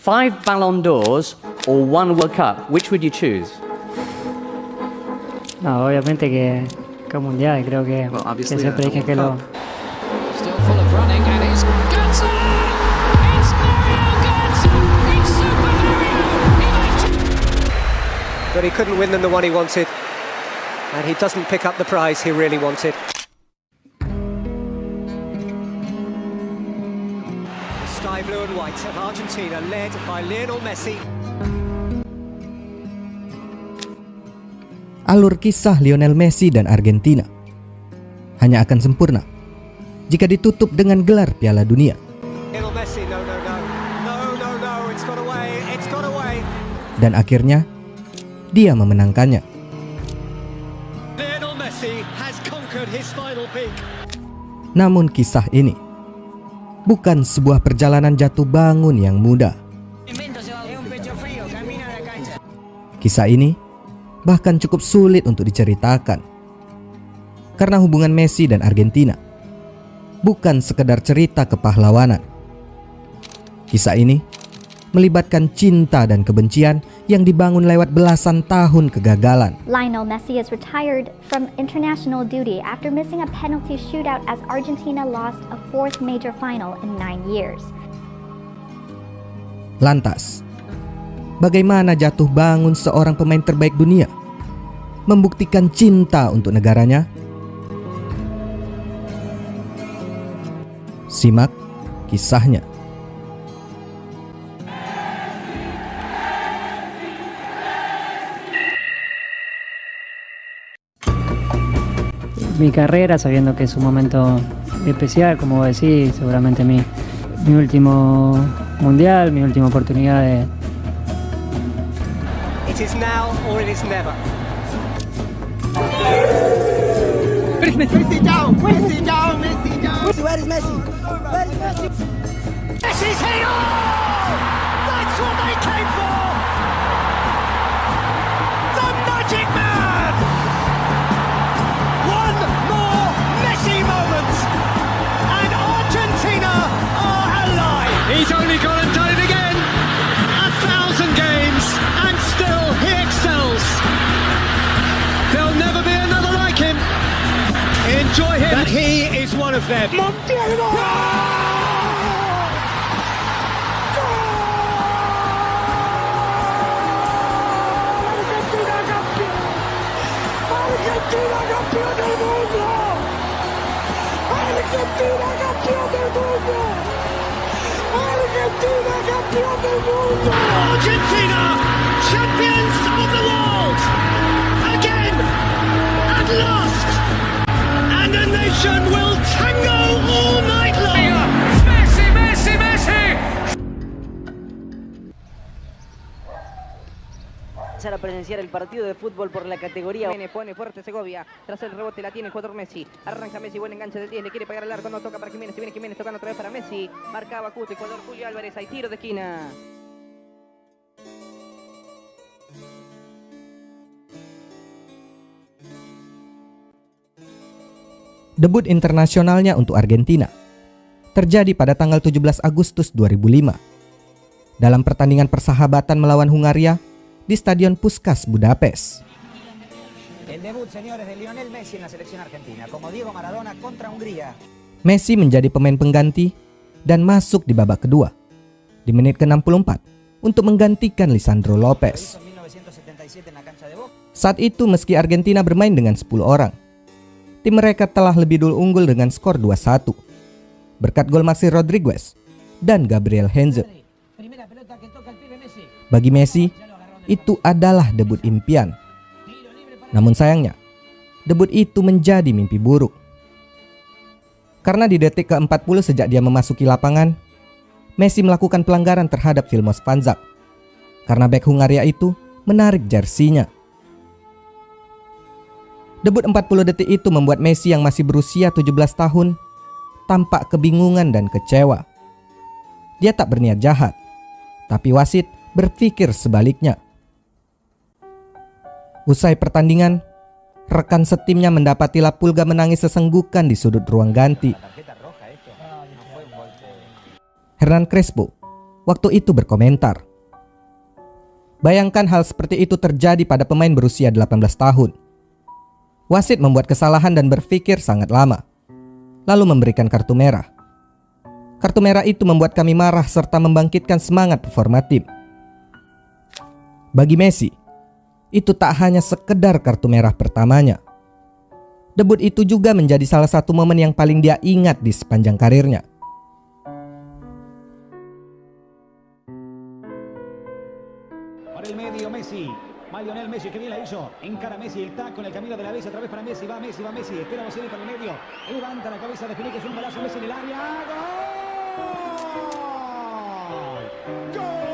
5 Ballon d'Ors or 1 World Cup, which would you choose? No, obviamente que el mundial, creo que siempre dije que lo... Still full of running and it's Götze! It's Mario Götze! It's Super Mario! But he couldn't win them the one he wanted, and he doesn't pick up the prize he really wanted. The sky blue and white of Argentina, led by Lionel Messi. Alur kisah Lionel Messi dan Argentina hanya akan sempurna jika ditutup dengan gelar Piala Dunia. Lionel Messi, no, it's got away. Dan akhirnya dia memenangkannya. Lionel Messi has conquered his final peak. Namun kisah ini bukan sebuah perjalanan jatuh bangun yang mudah. Kisah ini bahkan cukup sulit untuk diceritakan. Karena hubungan Messi dan Argentina bukan sekedar cerita kepahlawanan. Kisah ini melibatkan cinta dan kebencian yang dibangun lewat belasan tahun kegagalan. Lionel Messi is retired from international duty after missing a penalty shootout as Argentina lost a 4th major final in 9 years. Lantas, bagaimana jatuh bangun seorang pemain terbaik dunia membuktikan cinta untuk negaranya? Simak kisahnya. Mi carrera, sabiendo que es un momento especial, como vos decís, seguramente mi último mundial, mi última oportunidad de... It is now or it is never. Messi down! Messi down! Messi down! Where is Messi? Where is Messi? Messi's here! That's what they came for! The Magic Man! One more Messi moment, and Argentina are alive! He's only gone and done it again! 1,000 games, and still he excels! There'll never be another like him! Enjoy him! That he is one of them. Argentina, champions of the world! Again! At last! And the nation will tango all night long! Messi, Messi, Messi! A presenciar el partido de fútbol por la categoría. Pone fuerte Segovia, tras el rebote la tiene el jugador Messi, arranca Messi, buen enganche del 10, le quiere pegar el arco, no toca para Jiménez, viene Jiménez tocando otra vez para Messi, marcaba Cuto, jugador Julio Álvarez, hay tiro de esquina. Debut internasionalnya untuk Argentina terjadi pada tanggal 17 Agustus 2005 dalam pertandingan persahabatan melawan Hungaria di Stadion Puskás Budapest. El debut, señores, de Lionel Messi en la selección argentina, como Diego Maradona contra Hungría. Messi menjadi pemain pengganti dan masuk di babak kedua di menit ke-64 untuk menggantikan Lisandro Lopez. Saat itu meski Argentina bermain dengan 10 orang, tim mereka telah lebih dulu unggul dengan skor 2-1 berkat gol Maxi Rodriguez dan Gabriel Heinze. Bagi Messi, itu adalah debut impian. Namun sayangnya, debut itu menjadi mimpi buruk. Karena di detik ke-40 sejak dia memasuki lapangan, Messi melakukan pelanggaran terhadap Vilmos Panzak karena bek Hungaria itu menarik jersinya. Debut 40 detik itu membuat Messi yang masih berusia 17 tahun tampak kebingungan dan kecewa. Dia tak berniat jahat, tapi wasit berpikir sebaliknya. Usai pertandingan, rekan setimnya mendapati La Pulga menangis sesenggukan di sudut ruang ganti. Hernan Crespo waktu itu berkomentar, "Bayangkan hal seperti itu terjadi pada pemain berusia 18 tahun. Wasit membuat kesalahan dan berpikir sangat lama, lalu memberikan kartu merah. Kartu merah itu membuat kami marah serta membangkitkan semangat performa tim." Bagi Messi, itu tak hanya sekedar kartu merah pertamanya. Debut itu juga menjadi salah satu momen yang paling dia ingat di sepanjang karirnya. Por el medio Messi, va Lionel Messi, que bien la hizo, encara Messi, el taco en el camino de la bella, otra vez para Messi, va Messi, espera Messi por el medio, levanta la cabeza, define que es un balazo, Messi en el área, ¡gol! ¡Gol!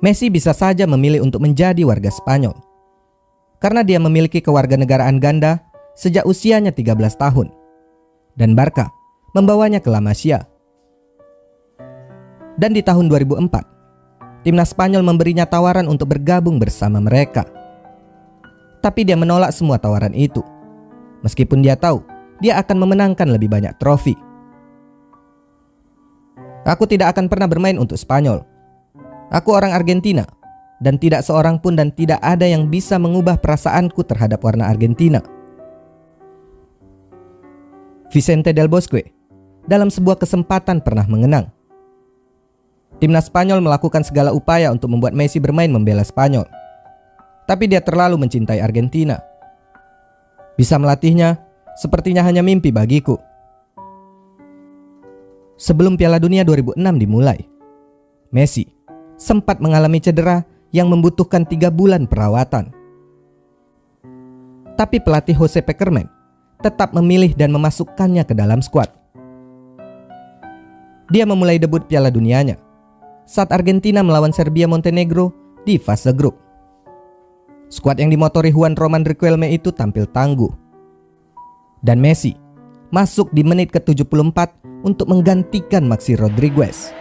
Messi bisa saja memilih untuk menjadi warga Spanyol karena dia memiliki kewarganegaraan ganda sejak usianya 13 tahun dan Barca membawanya ke La Masia. Dan di tahun 2004, timnas Spanyol memberinya tawaran untuk bergabung bersama mereka. Tapi dia menolak semua tawaran itu, meskipun dia tahu dia akan memenangkan lebih banyak trofi. "Aku tidak akan pernah bermain untuk Spanyol. Aku orang Argentina, dan tidak seorang pun dan tidak ada yang bisa mengubah perasaanku terhadap warna Argentina." Vicente Del Bosque dalam sebuah kesempatan pernah mengenang, timnas Spanyol melakukan segala upaya untuk membuat Messi bermain membela Spanyol, tapi dia terlalu mencintai Argentina. Bisa melatihnya sepertinya hanya mimpi bagiku. Sebelum Piala Dunia 2006 dimulai, Messi sempat mengalami cedera yang membutuhkan 3 bulan perawatan. Tapi pelatih Jose Pekerman tetap memilih dan memasukkannya ke dalam skuad. Dia memulai debut Piala Dunianya saat Argentina melawan Serbia Montenegro di fase grup. Skuad yang dimotori Juan Román Riquelme itu tampil tangguh. Dan Messi masuk di menit ke-74 untuk menggantikan Maxi Rodriguez.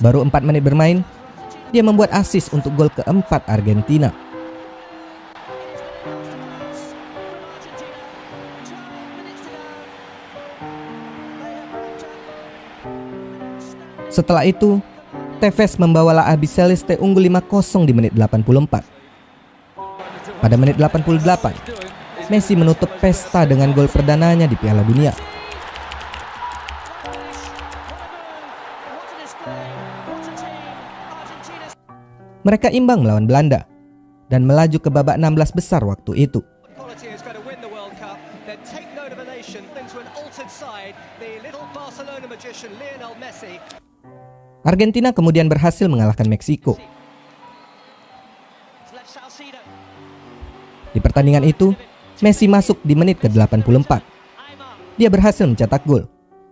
Baru 4 menit bermain, dia membuat assist untuk gol keempat Argentina. Setelah itu, Tevez membawa La Albiceleste unggul 5-0 di menit 84. Pada menit 88, Messi menutup pesta dengan gol perdananya di Piala Dunia. Mereka imbang melawan Belanda dan melaju ke babak 16 besar waktu itu. Argentina kemudian berhasil mengalahkan Meksiko. Di pertandingan itu, Messi masuk di menit ke-84. Dia berhasil mencetak gol,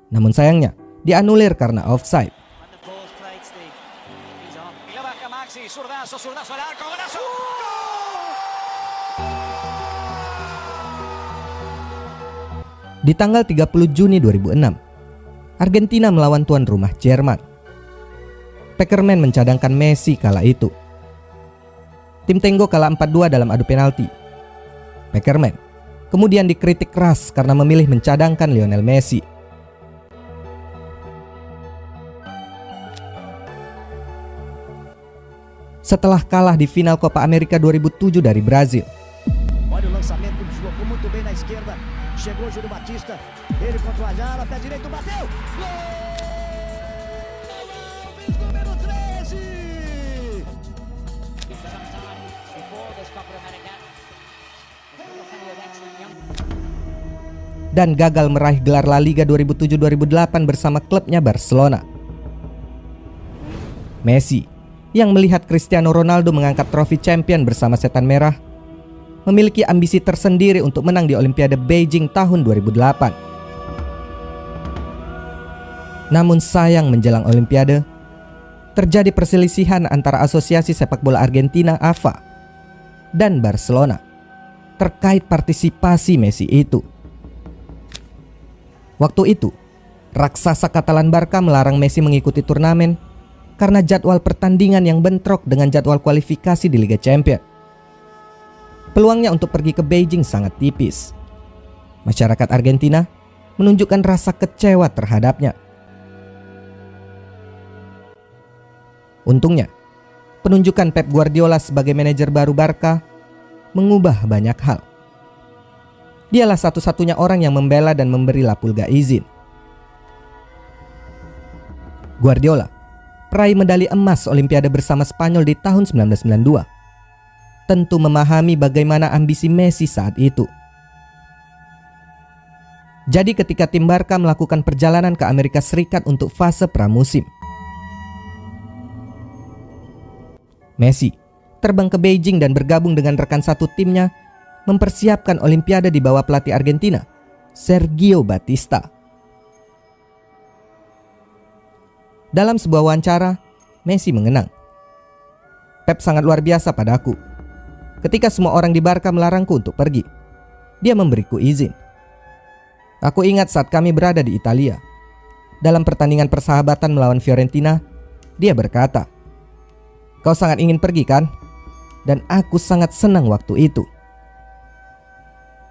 namun sayangnya dianulir karena offside. Di tanggal 30 Juni 2006, Argentina melawan tuan rumah Jerman. Pekerman mencadangkan Messi kala itu. Tim Tenggo kalah 4-2 dalam adu penalti. Pekerman kemudian dikritik keras karena memilih mencadangkan Lionel Messi. Setelah kalah di final Copa America 2007 dari Brazil, Olha o lançamento, deslocou muito bem na esquerda. Chegou Júlio Batista. Ele contra o Ayala, pé direito, bateu. Gol! Número 13. dan gagal meraih gelar La Liga 2007-2008 bersama klubnya Barcelona. Messi, yang melihat Cristiano Ronaldo mengangkat trofi champion bersama Setan Merah, memiliki ambisi tersendiri untuk menang di Olimpiade Beijing tahun 2008. Namun sayang menjelang Olimpiade, terjadi perselisihan antara Asosiasi Sepak Bola Argentina (AFA) dan Barcelona terkait partisipasi Messi itu. Waktu itu, raksasa Katalan Barca melarang Messi mengikuti turnamen karena jadwal pertandingan yang bentrok dengan jadwal kualifikasi di Liga Champions. Peluangnya untuk pergi ke Beijing sangat tipis. Masyarakat Argentina menunjukkan rasa kecewa terhadapnya. Untungnya, penunjukan Pep Guardiola sebagai manajer baru Barca mengubah banyak hal. Dialah satu-satunya orang yang membela dan memberi La Pulga izin. Guardiola, peraih medali emas Olimpiade bersama Spanyol di tahun 1992, tentu memahami bagaimana ambisi Messi saat itu. Jadi ketika tim Barca melakukan perjalanan ke Amerika Serikat untuk fase pramusim, Messi terbang ke Beijing dan bergabung dengan rekan satu timnya mempersiapkan Olimpiade di bawah pelatih Argentina, Sergio Batista. Dalam sebuah wawancara, Messi mengenang, "Pep sangat luar biasa padaku. Ketika semua orang di Barca melarangku untuk pergi, dia memberiku izin. Aku ingat saat kami berada di Italia. Dalam pertandingan persahabatan melawan Fiorentina, dia berkata, 'Kau sangat ingin pergi kan?' Dan aku sangat senang waktu itu."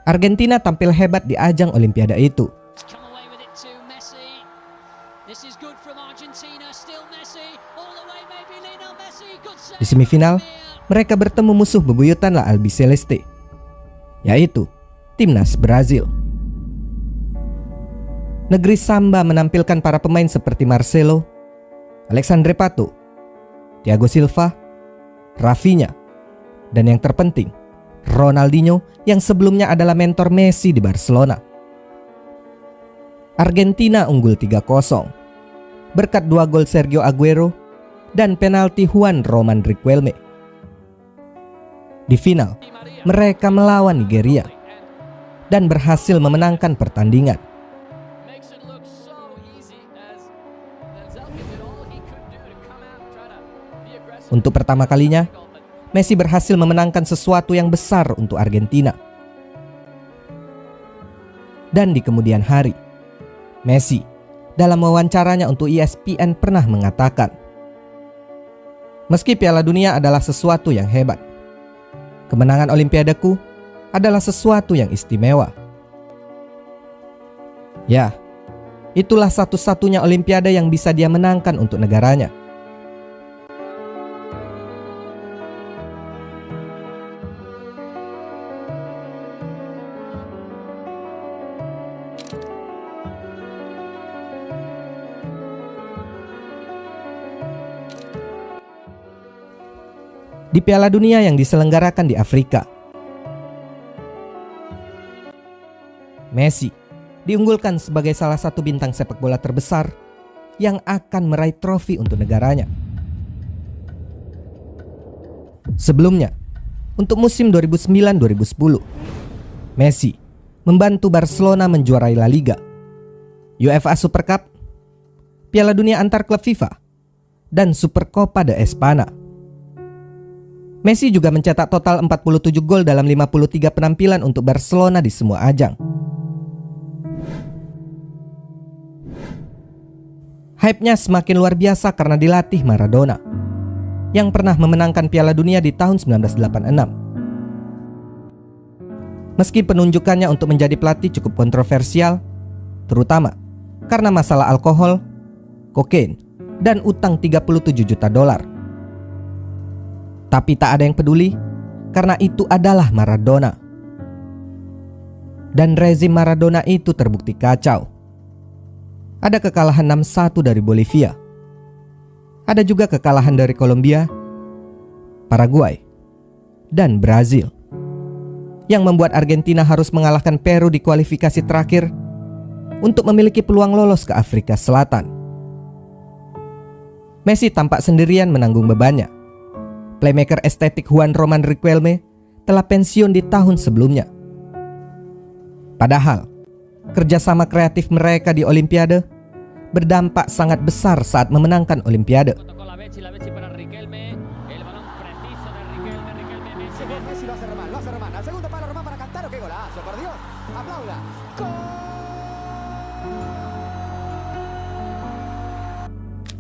Argentina tampil hebat di ajang Olimpiade itu. Di semifinal, mereka bertemu musuh bebuyutan La Albiceleste, yaitu timnas Brazil. Negeri Samba menampilkan para pemain seperti Marcelo, Alexandre Pato, Thiago Silva, Rafinha, dan yang terpenting, Ronaldinho yang sebelumnya adalah mentor Messi di Barcelona. Argentina unggul 3-0 berkat 2 gol Sergio Aguero dan penalti Juan Roman Riquelme. Di final, mereka melawan Nigeria dan berhasil memenangkan pertandingan. Untuk pertama kalinya, Messi berhasil memenangkan sesuatu yang besar untuk Argentina. Dan di kemudian hari, Messi dalam wawancaranya untuk ESPN pernah mengatakan, "Meski Piala Dunia adalah sesuatu yang hebat, kemenangan Olimpiadeku adalah sesuatu yang istimewa." Ya, itulah satu-satunya Olimpiade yang bisa dia menangkan untuk negaranya. Di Piala Dunia yang diselenggarakan di Afrika, Messi diunggulkan sebagai salah satu bintang sepak bola terbesar yang akan meraih trofi untuk negaranya. Sebelumnya, untuk musim 2009-2010, Messi membantu Barcelona menjuarai La Liga, UEFA Super Cup, Piala Dunia antar klub FIFA, dan Supercopa de España. Messi juga mencetak total 47 gol dalam 53 penampilan untuk Barcelona di semua ajang. Hype-nya semakin luar biasa karena dilatih Maradona, yang pernah memenangkan Piala Dunia di tahun 1986. Meski penunjukannya untuk menjadi pelatih cukup kontroversial, terutama karena masalah alkohol, kokain, dan utang 37 juta dolar. Tapi tak ada yang peduli, karena itu adalah Maradona. Dan rezim Maradona itu terbukti kacau. Ada kekalahan 6-1 dari Bolivia. Ada juga kekalahan dari Kolombia, Paraguay, dan Brazil, yang membuat Argentina harus mengalahkan Peru di kualifikasi terakhir untuk memiliki peluang lolos ke Afrika Selatan. Messi tampak sendirian menanggung bebannya. Playmaker estetik Juan Roman Riquelme telah pensiun di tahun sebelumnya. Padahal, kerjasama kreatif mereka di Olimpiade berdampak sangat besar saat memenangkan Olimpiade.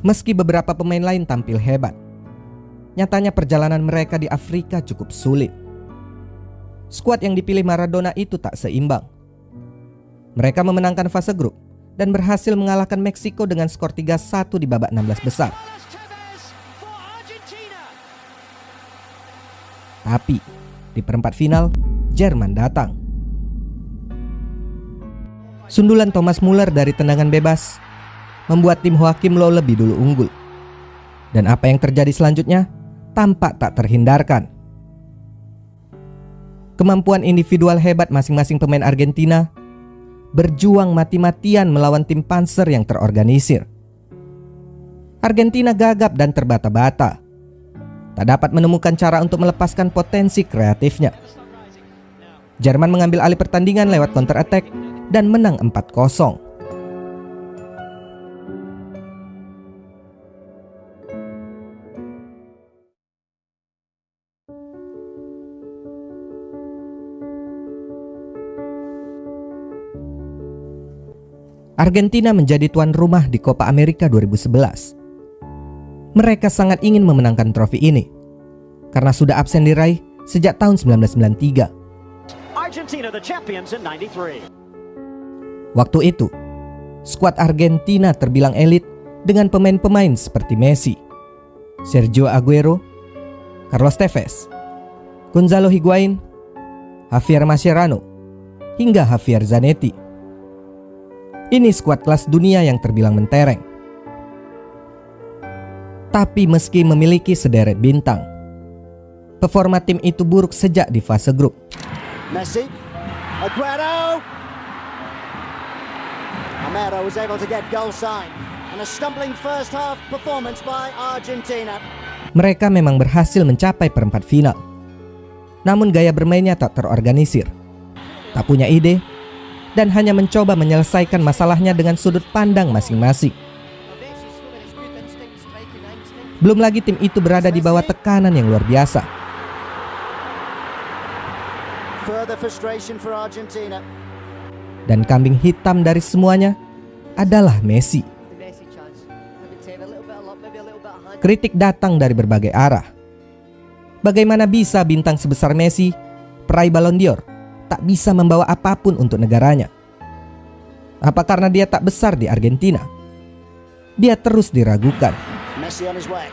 Meski beberapa pemain lain tampil hebat, nyatanya perjalanan mereka di Afrika cukup sulit. Skuad yang dipilih Maradona itu tak seimbang. Mereka memenangkan fase grup dan berhasil mengalahkan Meksiko dengan skor 3-1 di babak 16 besar. Tapi di perempat final, Jerman datang. Sundulan Thomas Müller dari tendangan bebas membuat tim Joachim Löw lebih dulu unggul. Dan apa yang terjadi selanjutnya tampak tak terhindarkan. Kemampuan individual hebat masing-masing pemain Argentina berjuang mati-matian melawan tim Panzer yang terorganisir. Argentina gagap dan terbata-bata, tak dapat menemukan cara untuk melepaskan potensi kreatifnya. Jerman mengambil alih pertandingan lewat counter attack dan menang 4-0. Argentina menjadi tuan rumah di Copa America 2011. Mereka sangat ingin memenangkan trofi ini karena sudah absen diraih sejak tahun 1993. Argentina the champions in 93. Waktu itu, skuad Argentina terbilang elit dengan pemain-pemain seperti Messi, Sergio Aguero, Carlos Tevez, Gonzalo Higuain, Javier Mascherano, hingga Javier Zanetti. Ini skuad kelas dunia yang terbilang mentereng. Tapi meski memiliki sederet bintang, performa tim itu buruk sejak di fase grup. Messi, Aguero. Romero was able to get goal sign and a stumbling first half performance by Argentina. Mereka memang berhasil mencapai perempat final. Namun gaya bermainnya tak terorganisir, tak punya ide, dan hanya mencoba menyelesaikan masalahnya dengan sudut pandang masing-masing. Belum lagi tim itu berada di bawah tekanan yang luar biasa. Dan kambing hitam dari semuanya adalah Messi. Kritik datang dari berbagai arah. Bagaimana bisa bintang sebesar Messi, peraih Ballon d'Or, tak bisa membawa apapun untuk negaranya? Apa karena dia tak besar di Argentina? Dia terus diragukan. Messi on his way.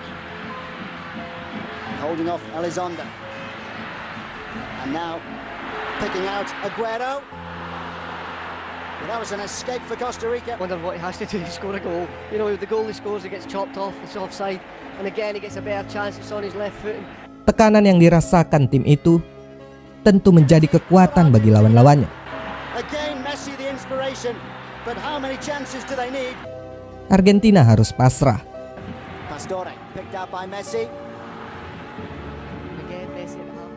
Holding off Elizondo. And now picking out Aguero. Well, that was an escape for Costa Rica. Wonder what he has to do to score a goal. You know, the goal he scores, he gets chopped off, it's offside. And again, he gets a better chance, it's on his left foot. Tekanan yang dirasakan tim itu tentu menjadi kekuatan bagi lawan-lawannya. Again, Messi the inspiration, but how many chances do they need? Argentina harus pasrah. Pastore picked out by Messi. Again, Messi at the half.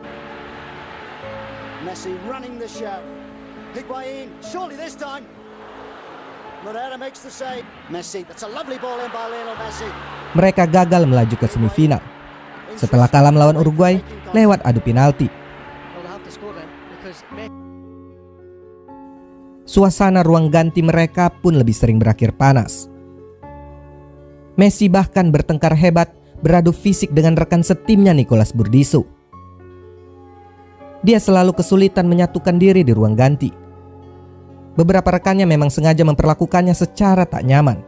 Messi running the show. Higuain, surely this time. Morera makes the save. Messi, that's a lovely ball in by Lionel Messi. Mereka gagal melaju ke semifinal setelah kalah melawan Uruguay lewat adu penalti. Suasana ruang ganti mereka pun lebih sering berakhir panas. Messi bahkan bertengkar hebat beradu fisik dengan rekan setimnya Nicolas Burdisso. Dia selalu kesulitan menyatukan diri di ruang ganti. Beberapa rekannya memang sengaja memperlakukannya secara tak nyaman.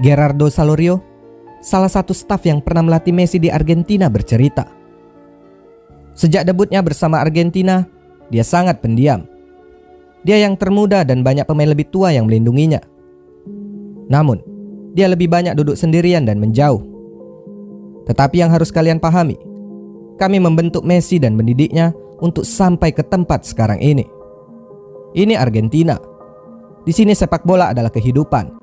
Gerardo Salorio, salah satu staf yang pernah melatih Messi di Argentina, bercerita, sejak debutnya bersama Argentina, dia sangat pendiam. Dia yang termuda dan banyak pemain lebih tua yang melindunginya. Namun, dia lebih banyak duduk sendirian dan menjauh. Tetapi yang harus kalian pahami, kami membentuk Messi dan mendidiknya untuk sampai ke tempat sekarang ini. Ini Argentina. Di sini sepak bola adalah kehidupan.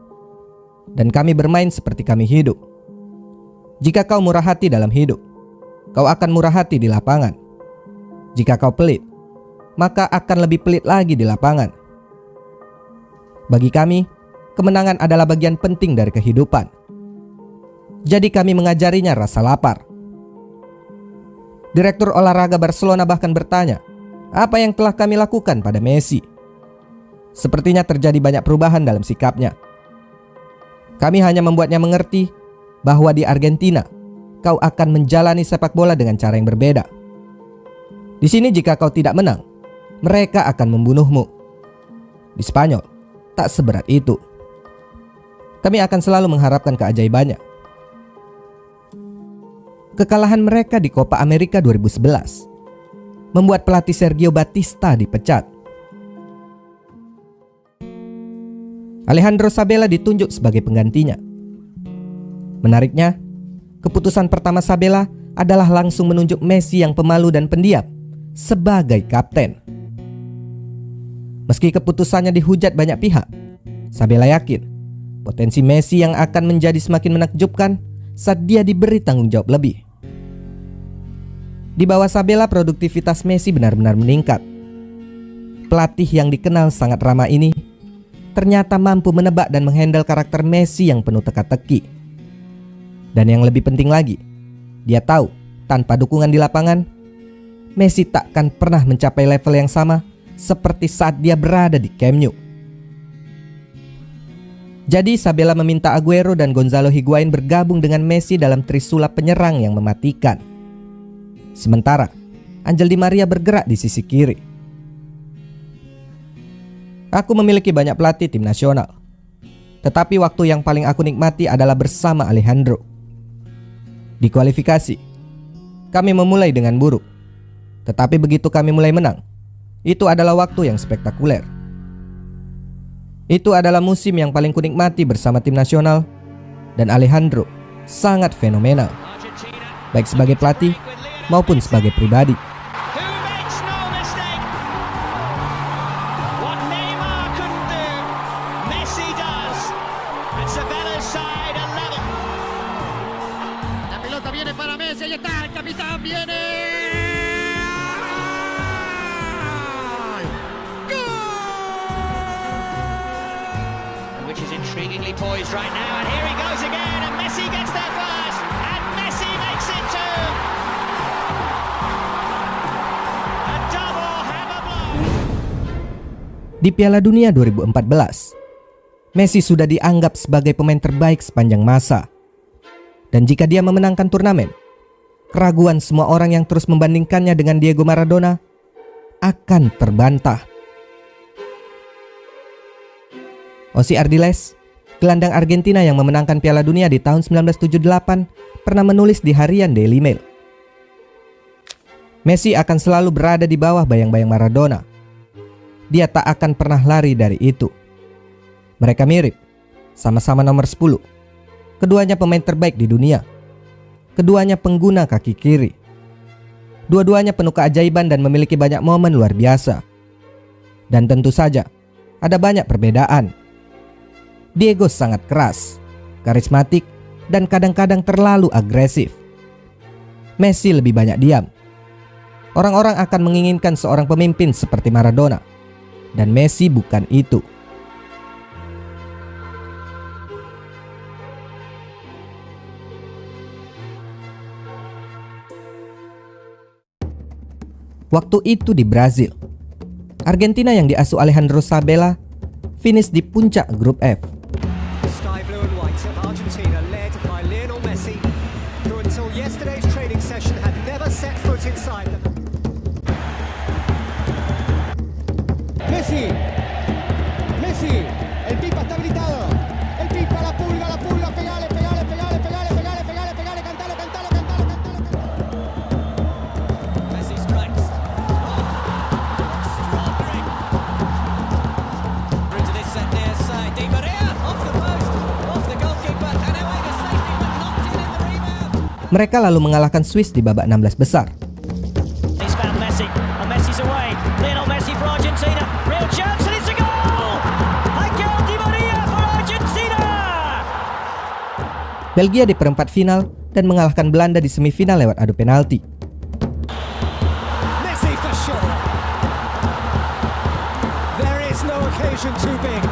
Dan kami bermain seperti kami hidup. Jika kau murah hati dalam hidup, kau akan murah hati di lapangan. Jika kau pelit, maka akan lebih pelit lagi di lapangan. Bagi kami, kemenangan adalah bagian penting dari kehidupan. Jadi kami mengajarinya rasa lapar. Direktur olahraga Barcelona bahkan bertanya, apa yang telah kami lakukan pada Messi? Sepertinya terjadi banyak perubahan dalam sikapnya. Kami hanya membuatnya mengerti bahwa di Argentina kau akan menjalani sepak bola dengan cara yang berbeda. Di sini jika kau tidak menang, mereka akan membunuhmu. Di Spanyol, tak seberat itu. Kami akan selalu mengharapkan keajaibannya. Kekalahan mereka di Copa America 2011 membuat pelatih Sergio Batista dipecat. Alejandro Sabella ditunjuk sebagai penggantinya. Menariknya, keputusan pertama Sabella adalah langsung menunjuk Messi yang pemalu dan pendiam sebagai kapten. Meski keputusannya dihujat banyak pihak, Sabella yakin potensi Messi yang akan menjadi semakin menakjubkan saat dia diberi tanggung jawab lebih. Di bawah Sabella, produktivitas Messi benar-benar meningkat. Pelatih yang dikenal sangat ramah ini ternyata mampu menebak dan menghandle karakter Messi yang penuh teka-teki. Dan yang lebih penting lagi, dia tahu tanpa dukungan di lapangan, Messi takkan pernah mencapai level yang sama seperti saat dia berada di Camp Nou. Jadi Sabella meminta Aguero dan Gonzalo Higuain bergabung dengan Messi dalam trisulap penyerang yang mematikan. Sementara Angel Di Maria bergerak di sisi kiri. Aku memiliki banyak pelatih tim nasional, tetapi waktu yang paling aku nikmati adalah bersama Alejandro. Di kualifikasi, kami memulai dengan buruk, tetapi begitu kami mulai menang, itu adalah waktu yang spektakuler. Itu adalah musim yang paling kunikmati bersama tim nasional, dan Alejandro sangat fenomenal, baik sebagai pelatih maupun sebagai pribadi. Which is intriguingly poised right now, and here he goes again, and Messi gets there first, and Messi makes it two. A double hammer blow. Di Piala Dunia 2014, Messi sudah dianggap sebagai pemain terbaik sepanjang masa. Dan jika dia memenangkan turnamen, keraguan semua orang yang terus membandingkannya dengan Diego Maradona akan terbantah. Ossi Ardiles, gelandang Argentina yang memenangkan Piala Dunia di tahun 1978, pernah menulis di harian Daily Mail, Messi akan selalu berada di bawah bayang-bayang Maradona. Dia tak akan pernah lari dari itu. Mereka mirip, sama-sama nomor 10. Keduanya pemain terbaik di dunia. Keduanya pengguna kaki kiri. Dua-duanya penuh keajaiban dan memiliki banyak momen luar biasa. Dan tentu saja, ada banyak perbedaan. Diego sangat keras, karismatik, dan kadang-kadang terlalu agresif. Messi lebih banyak diam. Orang-orang akan menginginkan seorang pemimpin seperti Maradona, dan Messi bukan itu. Waktu itu di Brazil, Argentina yang diasuh Alejandro Sabella finish di puncak grup F. Sky blue and white of Argentina, led by Lionel Messi, who until yesterday's training session had never set foot inside them. Messi, el Pipa está habilitado, el Pipa, la pulga, pegale, cantalo. Messi strikes. Extraordinary. Into this set near side. Di Maria off the post, off the goalkeeper, and away to safety, but knocked in the rebound. Mereka lalu mengalahkan Swiss di babak 16 besar. He's found Messi, and Messi's away. Lionel Messi for Argentina. Real chance, and it's a goal! Angel Di Maria for Argentina! Belgia di perempat final dan mengalahkan Belanda di semifinal lewat adu penalti. Messi for sure. There is no occasion too big.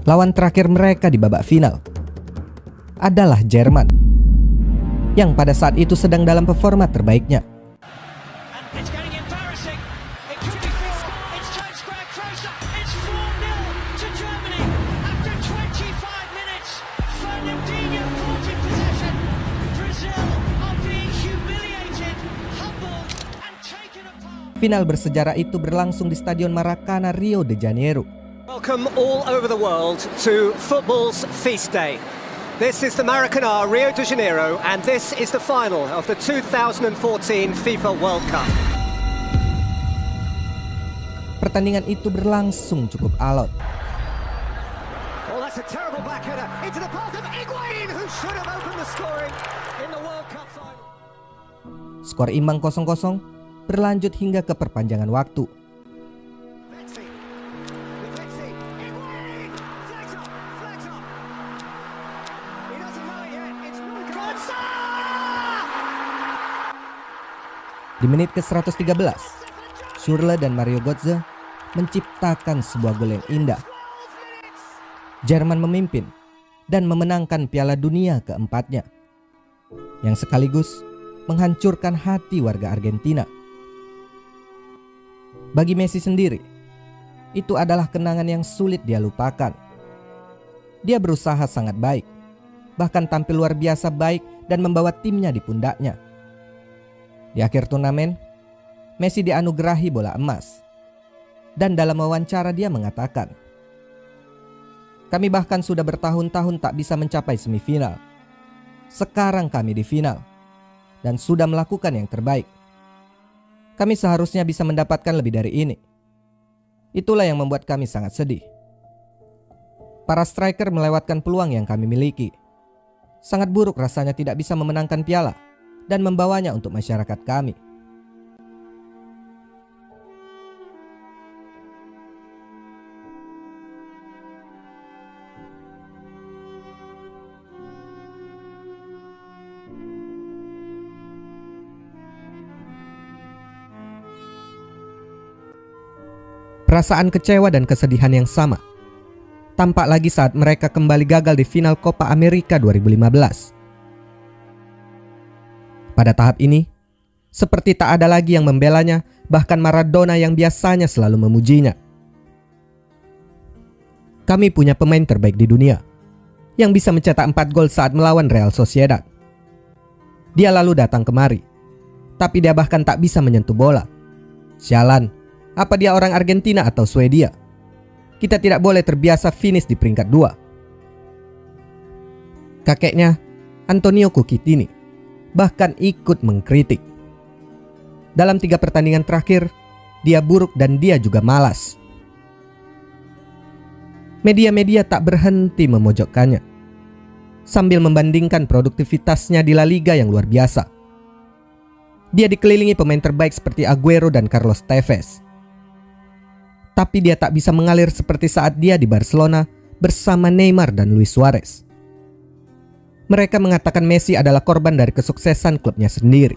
Lawan terakhir mereka di babak final adalah Jerman, yang pada saat itu sedang dalam performa terbaiknya. It's getting embarrassing. It could be four. It's turned square closer. It's 4-0 to Germany after 20 Ronaldinho caught in possession. Brazil are being humiliated, humbled and taken apart. Final bersejarah itu berlangsung di Stadion Maracana, Rio de Janeiro. Welcome all over the world to football's feast day. This is the Maracanã, Rio de Janeiro, and this is the final of the 2014 FIFA World Cup. Pertandingan itu berlangsung cukup alot. Oh, that's a terrible backheader into the path of Higuain, who should have opened the scoring in the World Cup final. Skor imbang 0-0 berlanjut hingga ke perpanjangan waktu. Higuain, flags up, flags up. He doesn't know it yet. It's Götze! Di menit ke-113, Schürrle dan Mario Götze menciptakan sebuah gol yang indah. Jerman memimpin dan memenangkan Piala Dunia keempatnya, yang sekaligus menghancurkan hati warga Argentina. Bagi Messi sendiri, itu adalah kenangan yang sulit dia lupakan. Dia berusaha sangat baik, bahkan tampil luar biasa baik dan membawa timnya di pundaknya. Di akhir turnamen, Messi dianugerahi bola emas. Dan dalam wawancara dia mengatakan, "Kami bahkan sudah bertahun-tahun tak bisa mencapai semifinal. Sekarang kami di final dan sudah melakukan yang terbaik. Kami seharusnya bisa mendapatkan lebih dari ini. Itulah yang membuat kami sangat sedih. Para striker melewatkan peluang yang kami miliki. Sangat buruk rasanya tidak bisa memenangkan piala dan membawanya untuk masyarakat kami." Perasaan kecewa dan kesedihan yang sama tampak lagi saat mereka kembali gagal di final Copa America 2015. Pada tahap ini, seperti tak ada lagi yang membelanya, bahkan Maradona yang biasanya selalu memujinya. "Kami punya pemain terbaik di dunia yang bisa mencetak 4 gol saat melawan Real Sociedad. Dia lalu datang kemari, tapi dia bahkan tak bisa menyentuh bola. Sialan, apa dia orang Argentina atau Swedia? Kita tidak boleh terbiasa finish di peringkat 2. Kakeknya, Antonio Cucitini, bahkan ikut mengkritik. Dalam 3 pertandingan terakhir, dia buruk dan dia juga malas. Media-media tak berhenti memojokkannya, sambil membandingkan produktivitasnya di La Liga yang luar biasa. Dia dikelilingi pemain terbaik seperti Aguero dan Carlos Tevez. Tapi dia tak bisa mengalir seperti saat dia di Barcelona bersama Neymar dan Luis Suarez. Mereka mengatakan Messi adalah korban dari kesuksesan klubnya sendiri.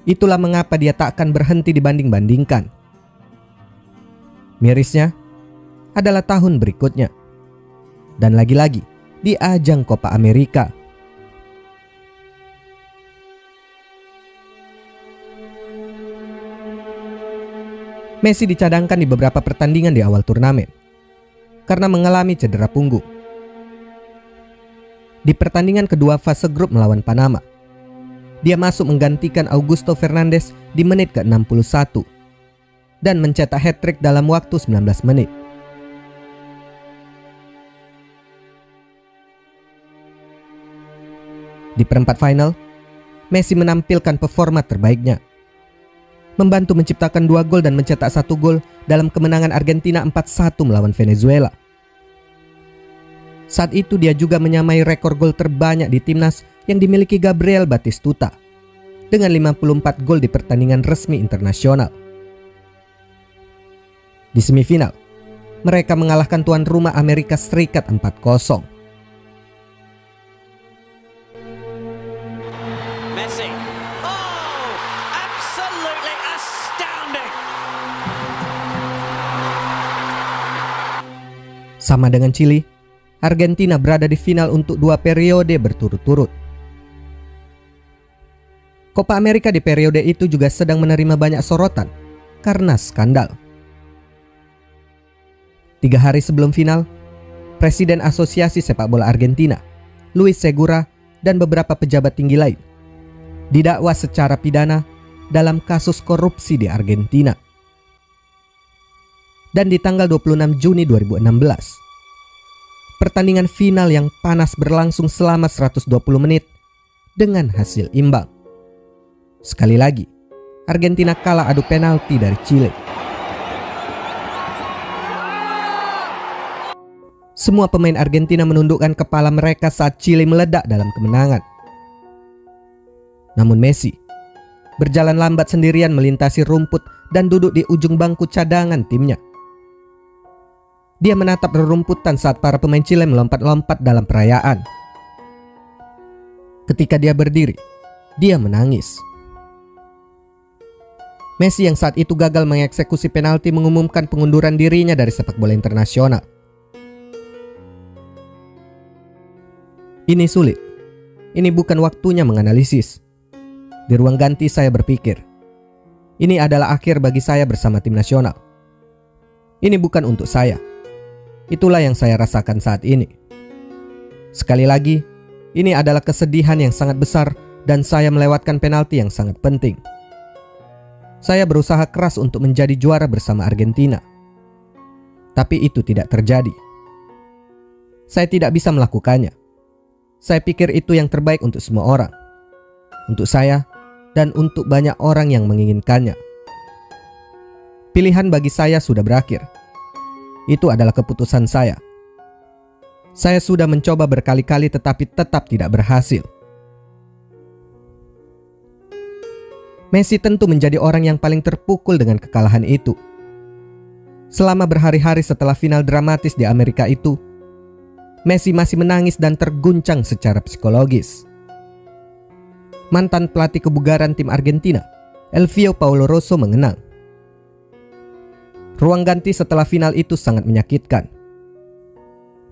Itulah mengapa dia tak akan berhenti dibanding-bandingkan. Mirisnya adalah tahun berikutnya, dan lagi-lagi di ajang Copa America. Messi dicadangkan di beberapa pertandingan di awal turnamen karena mengalami cedera punggung. Di pertandingan kedua fase grup melawan Panama, dia masuk menggantikan Augusto Fernandes di menit ke-61 dan mencetak hat-trick dalam waktu 19 menit. Di perempat final, Messi menampilkan performa terbaiknya, membantu menciptakan 2 gol dan mencetak 1 gol dalam kemenangan Argentina 4-1 melawan Venezuela. Saat itu dia juga menyamai rekor gol terbanyak di timnas yang dimiliki Gabriel Batistuta dengan 54 gol di pertandingan resmi internasional. Di semifinal, mereka mengalahkan tuan rumah Amerika Serikat 4-0. Messi. Oh, absolutely astounding. Sama dengan Chili, Argentina berada di final untuk 2 periode berturut-turut. Copa America di periode itu juga sedang menerima banyak sorotan karena skandal. 3 hari sebelum final, Presiden Asosiasi Sepak Bola Argentina, Luis Segura, dan beberapa pejabat tinggi lain didakwa secara pidana dalam kasus korupsi di Argentina. Dan di tanggal 26 Juni 2016, pertandingan final yang panas berlangsung selama 120 menit dengan hasil imbang. Sekali lagi, Argentina kalah adu penalti dari Chile. Semua pemain Argentina menundukkan kepala mereka saat Chile meledak dalam kemenangan. Namun Messi berjalan lambat sendirian melintasi rumput dan duduk di ujung bangku cadangan timnya. Dia menatap rerumputan saat para pemain Chile melompat-lompat dalam perayaan. Ketika dia berdiri, dia menangis. Messi yang saat itu gagal mengeksekusi penalti mengumumkan pengunduran dirinya dari sepak bola internasional. Ini sulit. Ini bukan waktunya menganalisis. Di ruang ganti saya berpikir, ini adalah akhir bagi saya bersama tim nasional. Ini bukan untuk saya. Itulah yang saya rasakan saat ini. Sekali lagi, ini adalah kesedihan yang sangat besar dan saya melewatkan penalti yang sangat penting. Saya berusaha keras untuk menjadi juara bersama Argentina. Tapi itu tidak terjadi. Saya tidak bisa melakukannya. Saya pikir itu yang terbaik untuk semua orang. Untuk saya dan untuk banyak orang yang menginginkannya. Pilihan bagi saya sudah berakhir. Itu adalah keputusan saya. Saya sudah mencoba berkali-kali tetapi tetap tidak berhasil. Messi tentu menjadi orang yang paling terpukul dengan kekalahan itu. Selama berhari-hari setelah final dramatis di Amerika itu, Messi masih menangis dan terguncang secara psikologis. Mantan pelatih kebugaran tim Argentina, Elvio Paulo Rosso mengenang. Ruang ganti setelah final itu sangat menyakitkan.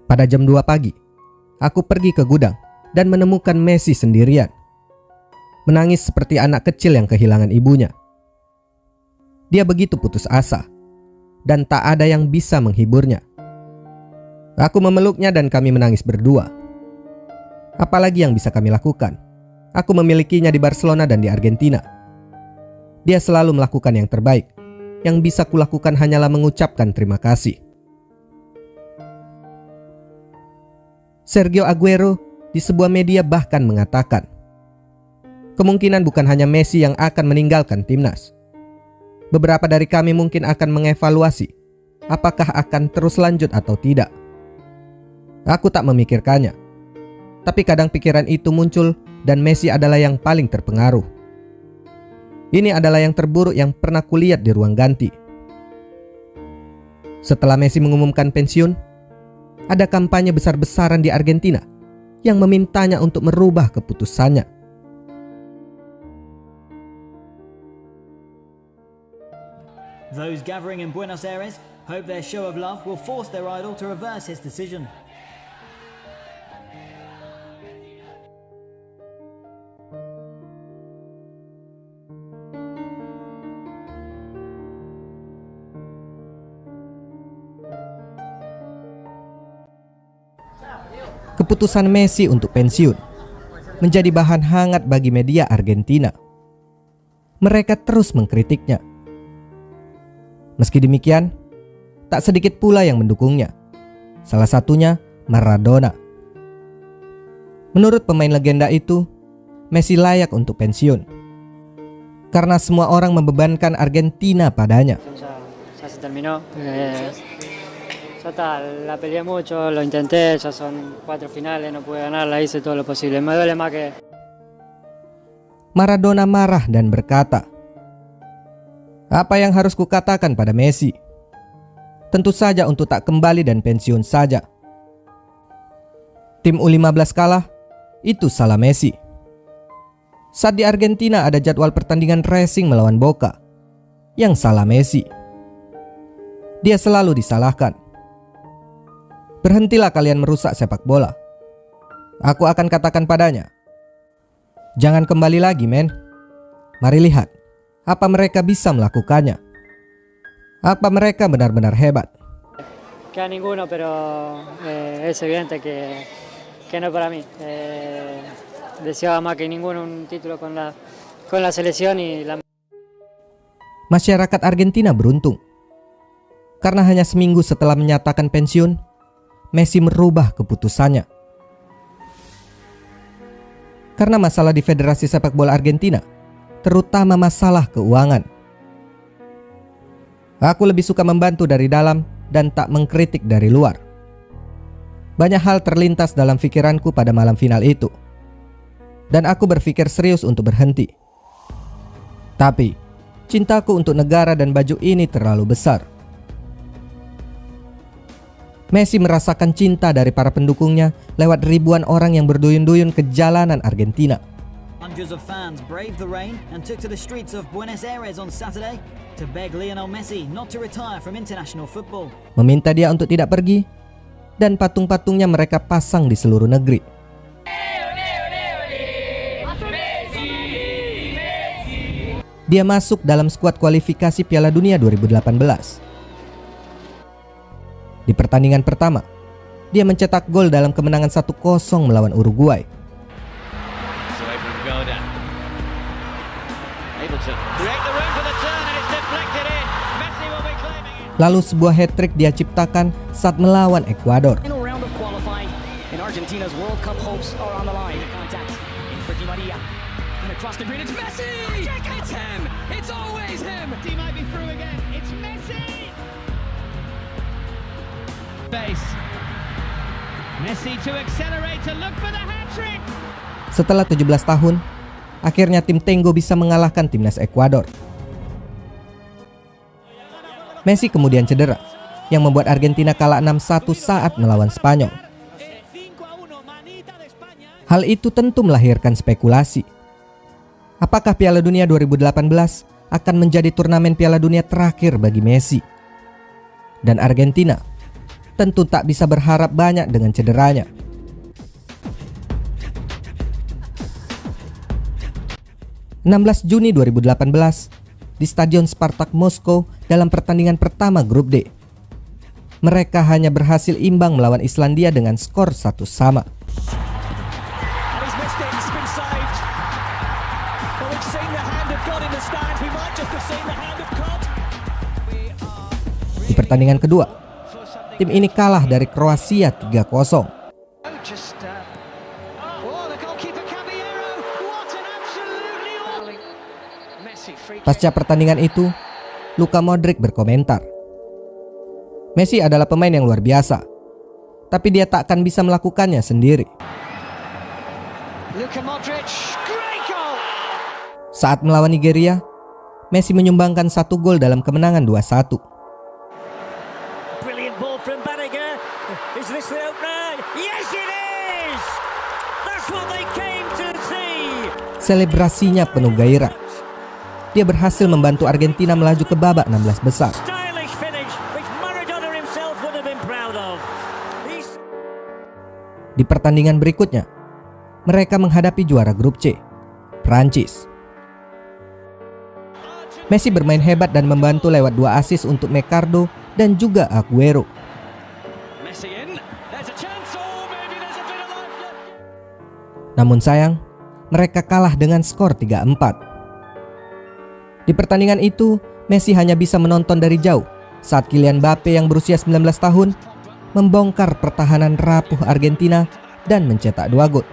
Pada jam 2 pagi, aku pergi ke gudang dan menemukan Messi sendirian. Menangis seperti anak kecil yang kehilangan ibunya. Dia begitu putus asa, dan tak ada yang bisa menghiburnya. Aku memeluknya dan kami menangis berdua. Apalagi yang bisa kami lakukan? Aku memilikinya di Barcelona dan di Argentina. Dia selalu melakukan yang terbaik. Yang bisa kulakukan hanyalah mengucapkan terima kasih. Sergio Aguero di sebuah media bahkan mengatakan, kemungkinan bukan hanya Messi yang akan meninggalkan timnas. Beberapa dari kami mungkin akan mengevaluasi apakah akan terus lanjut atau tidak. Aku tak memikirkannya, tapi kadang pikiran itu muncul dan Messi adalah yang paling terpengaruh. Ini adalah yang terburuk yang pernah kulihat di ruang ganti. Setelah Messi mengumumkan pensiun, ada kampanye besar-besaran di Argentina yang memintanya untuk merubah keputusannya. Those gathering in Buenos Aires hope their show of love will force their idol to reverse his decision. Keputusan Messi untuk pensiun menjadi bahan hangat bagi media Argentina. Mereka terus mengkritiknya. Meski demikian, tak sedikit pula yang mendukungnya. Salah satunya Maradona. Menurut pemain legenda itu, Messi layak untuk pensiun karena semua orang membebankan Argentina padanya. Ya se terminó. Ya está, la peleé mucho, lo intenté, ya son 4 finales, no pude ganarla, hice todo lo posible. Me duele más que... Maradona marah dan berkata, apa yang harus kukatakan pada Messi? Tentu saja untuk tak kembali dan pensiun saja. Tim U15 kalah, itu salah Messi. Saat di Argentina ada jadwal pertandingan racing melawan Boca, yang salah Messi. Dia selalu disalahkan. Berhentilah kalian merusak sepak bola. Aku akan katakan padanya, jangan kembali lagi, men. Mari lihat apa mereka bisa melakukannya. Apa mereka benar-benar hebat. que a ninguno, pero es evidente que no para mí. Deseaba más que ninguno un título con la selección y la... Masyarakat Argentina beruntung. Karena hanya seminggu setelah menyatakan pensiun, Messi merubah keputusannya. Karena masalah di Federasi Sepak Bola Argentina, terutama masalah keuangan. Aku lebih suka membantu dari dalam dan tak mengkritik dari luar. Banyak hal terlintas dalam pikiranku pada malam final itu. Dan aku berpikir serius untuk berhenti. Tapi, cintaku untuk negara dan baju ini terlalu besar. Messi merasakan cinta dari para pendukungnya lewat ribuan orang yang berduyun-duyun ke jalanan Argentina. Hundreds of fans braved the rain and took to the streets of Buenos Aires on Saturday to beg Lionel Messi not to retire from international football. Meminta dia untuk tidak pergi, dan patung-patungnya mereka pasang di seluruh negeri. Dia masuk dalam skuad kualifikasi Piala Dunia 2018. Di pertandingan pertama, dia mencetak gol dalam kemenangan 1-0 melawan Uruguay. Lalu sebuah hat-trick dia ciptakan saat melawan Ekuador. Setelah 17 tahun, akhirnya tim Tengo bisa mengalahkan timnas Ekuador. Messi kemudian cedera, yang membuat Argentina kalah 6-1 saat melawan Spanyol. Hal itu tentu melahirkan spekulasi. Apakah Piala Dunia 2018 akan menjadi turnamen Piala Dunia terakhir bagi Messi? Dan Argentina tentu tak bisa berharap banyak dengan cederanya. Juni 2018 di Stadion Spartak Moskow dalam pertandingan pertama grup D. Mereka hanya berhasil imbang melawan Islandia dengan skor 1-1. Di pertandingan kedua, tim ini kalah dari Kroasia 3-0. Pasca pertandingan itu, Luka Modric berkomentar, Messi adalah pemain yang luar biasa, tapi dia tak akan bisa melakukannya sendiri. Saat melawan Nigeria, Messi menyumbangkan 1 gol dalam kemenangan 2-1. Selebrasinya penuh gairah. Dia berhasil membantu Argentina melaju ke babak 16 besar. Di pertandingan berikutnya, mereka menghadapi juara grup C, Prancis. Messi bermain hebat dan membantu lewat 2 assist untuk Mecardo dan juga Aguero. Namun sayang, mereka kalah dengan skor 3-4. Di pertandingan itu, Messi hanya bisa menonton dari jauh saat Kylian Mbappe yang berusia 19 tahun membongkar pertahanan rapuh Argentina dan mencetak 2 gol.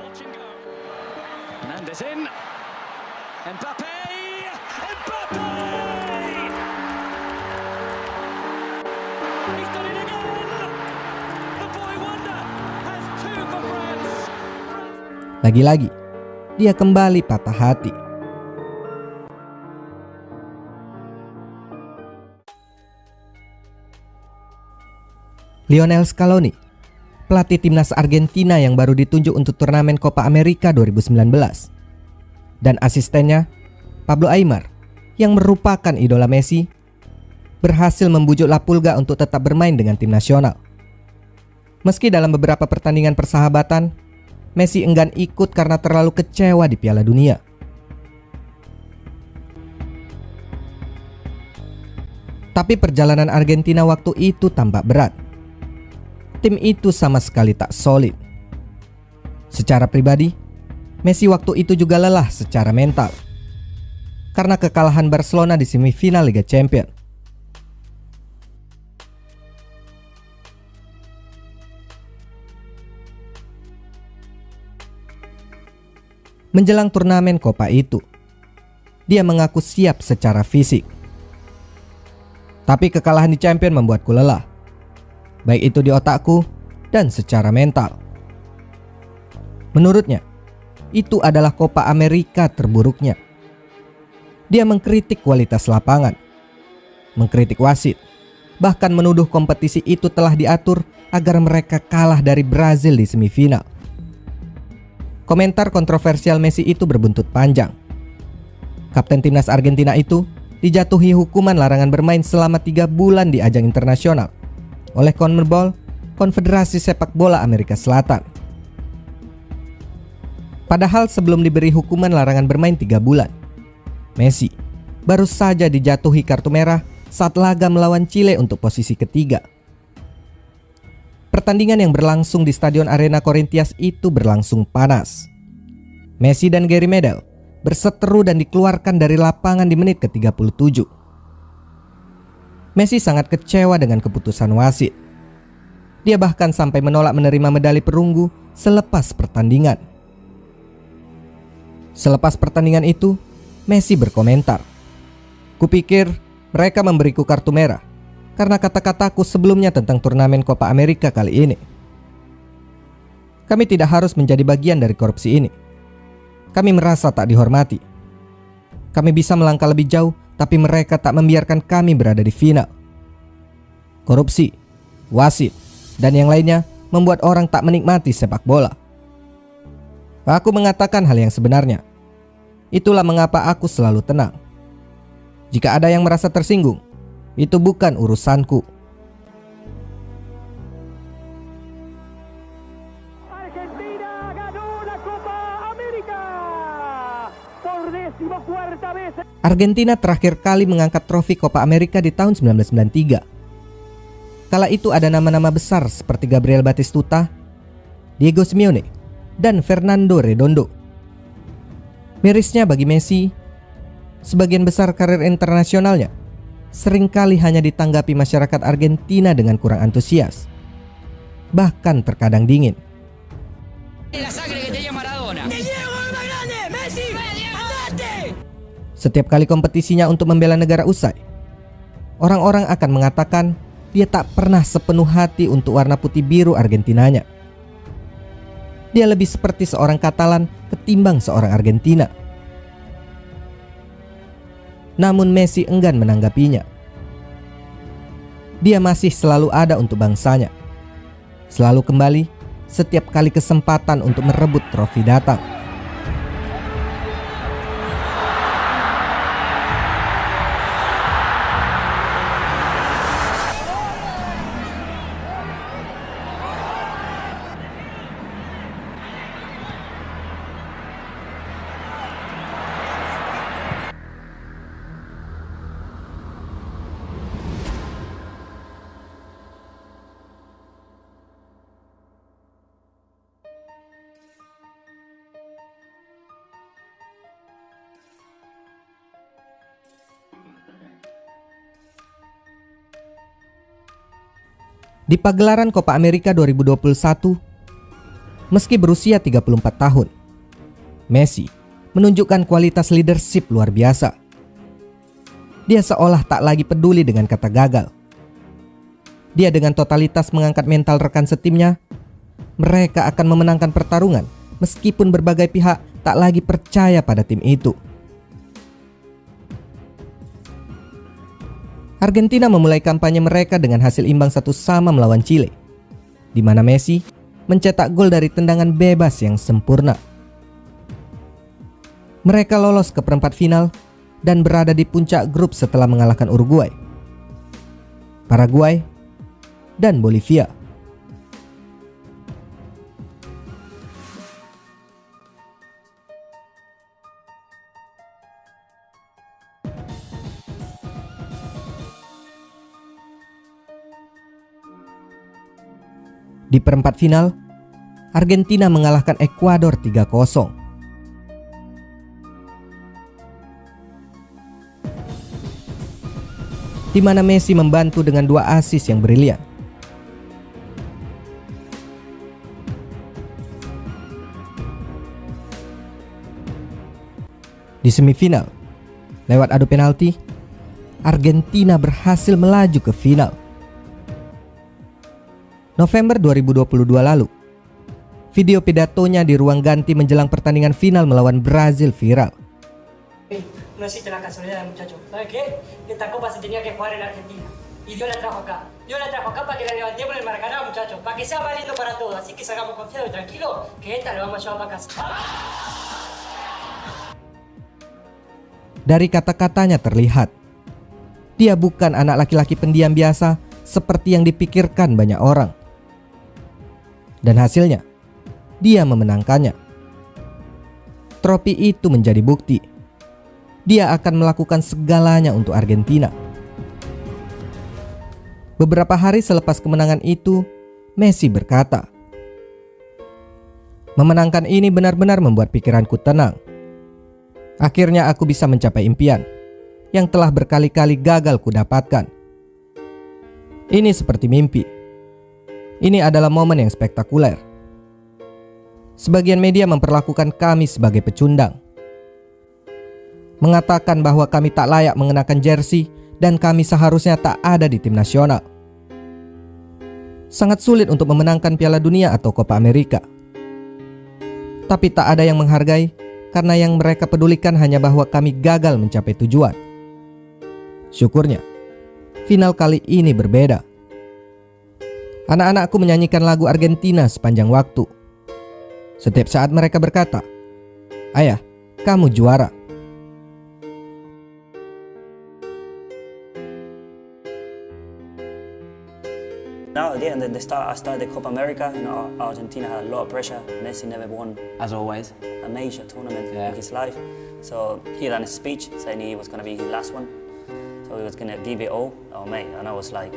Lagi-lagi, dia kembali patah hati. Lionel Scaloni, pelatih timnas Argentina yang baru ditunjuk untuk turnamen Copa America 2019, dan asistennya Pablo Aimar yang merupakan idola Messi, berhasil membujuk La Pulga untuk tetap bermain dengan tim nasional. Meski dalam beberapa pertandingan persahabatan, Messi enggan ikut karena terlalu kecewa di Piala Dunia. Tapi perjalanan Argentina waktu itu tampak berat. tim itu sama sekali tak solid. Secara pribadi, Messi waktu itu juga lelah secara mental karena kekalahan Barcelona di semifinal Liga Champions. Menjelang turnamen Copa itu, dia mengaku siap secara fisik. Tapi kekalahan di Champions membuatku lelah, baik itu di otakku dan secara mental. Menurutnya, itu adalah Copa America terburuknya. Dia mengkritik kualitas lapangan, mengkritik wasit, bahkan menuduh kompetisi itu telah diatur agar mereka kalah dari Brazil di semifinal. Komentar kontroversial Messi itu berbuntut panjang. Kapten timnas Argentina itu dijatuhi hukuman larangan bermain selama 3 bulan di ajang internasional oleh CONMEBOL, Konfederasi Sepak Bola Amerika Selatan. Padahal sebelum diberi hukuman larangan bermain 3 bulan, Messi baru saja dijatuhi kartu merah saat laga melawan Chile untuk posisi ketiga. Pertandingan yang berlangsung di Stadion Arena Corinthians itu berlangsung panas. Messi dan Gary Medel berseteru dan dikeluarkan dari lapangan di menit ke-37. Messi sangat kecewa dengan keputusan wasit. Dia bahkan sampai menolak menerima medali perunggu selepas pertandingan. Selepas pertandingan itu, Messi berkomentar, "Kupikir mereka memberiku kartu merah karena kata-kataku sebelumnya tentang turnamen Copa America kali ini. Kami tidak harus menjadi bagian dari korupsi ini. Kami merasa tak dihormati. Kami bisa melangkah lebih jauh, tapi mereka tak membiarkan kami berada di final. Korupsi, wasit, dan yang lainnya membuat orang tak menikmati sepak bola. Aku mengatakan hal yang sebenarnya. Itulah mengapa aku selalu tenang. Jika ada yang merasa tersinggung, itu bukan urusanku." Argentina ganó la Copa América por 14ª vez. Argentina terakhir kali mengangkat trofi Copa America di tahun 1993. Kala itu ada nama-nama besar seperti Gabriel Batistuta, Diego Simeone, dan Fernando Redondo. Mirisnya bagi Messi, sebagian besar karir internasionalnya seringkali hanya ditanggapi masyarakat Argentina dengan kurang antusias, bahkan terkadang dingin. Setiap kali kompetisinya untuk membela negara usai, orang-orang akan mengatakan dia tak pernah sepenuh hati untuk warna putih biru Argentinanya. Dia lebih seperti seorang Katalan ketimbang seorang Argentina. Namun Messi enggan menanggapinya. Dia masih selalu ada untuk bangsanya, selalu kembali setiap kali kesempatan untuk merebut trofi datang. Di pagelaran Copa America 2021, meski berusia 34 tahun, Messi menunjukkan kualitas leadership luar biasa. Dia seolah tak lagi peduli dengan kata gagal. Dia dengan totalitas mengangkat mental rekan setimnya. Mereka akan memenangkan pertarungan meskipun berbagai pihak tak lagi percaya pada tim itu. Argentina memulai kampanye mereka dengan hasil imbang 1-1 melawan Chile, di mana Messi mencetak gol dari tendangan bebas yang sempurna. Mereka lolos ke perempat final dan berada di puncak grup setelah mengalahkan Uruguay, Paraguay, dan Bolivia. Di perempat final, Argentina mengalahkan Ekuador 3-0. Di mana Messi membantu dengan 2 assist yang brilian. Di semifinal, lewat adu penalti, Argentina berhasil melaju ke final. November 2022 lalu, video pidatonya di ruang ganti menjelang pertandingan final melawan Brazil viral. No existe la casualidad, muchachos. ¿Sabes qué? Esta copa se tenía que jugar en Argentina. Y Dios la trajo acá. Dios la trajo acá para que la levantemos en el Maracaná, muchachos. Para que sea válido para todos. Así que salgamos confiados y tranquilos, que esta la vamos a llevar para casa. Dari kata-katanya terlihat, dia bukan anak laki-laki pendiam biasa seperti yang dipikirkan banyak orang. Dan hasilnya, dia memenangkannya. Trofi itu menjadi bukti dia akan melakukan segalanya untuk Argentina. Beberapa hari selepas kemenangan itu, Messi berkata, "Memenangkan ini benar-benar membuat pikiranku tenang. Akhirnya aku bisa mencapai impian yang telah berkali-kali gagal kudapatkan. Ini seperti mimpi. Ini adalah momen yang spektakuler. Sebagian media memperlakukan kami sebagai pecundang, mengatakan bahwa kami tak layak mengenakan jersey dan kami seharusnya tak ada di tim nasional. Sangat sulit untuk memenangkan Piala Dunia atau Copa America. Tapi tak ada yang menghargai karena yang mereka pedulikan hanya bahwa kami gagal mencapai tujuan. Syukurnya, final kali ini berbeda. Anak-anakku menyanyikan lagu Argentina sepanjang waktu. Setiap saat mereka berkata, 'Ayah, kamu juara.' Now at the end of the start, I started the Copa America. You know, Argentina had a lot of pressure. Messi never won, as always, a major tournament in his life. So he done a speech saying he was going to be his last one. So he was going to give it all. Oh mate, and I was like,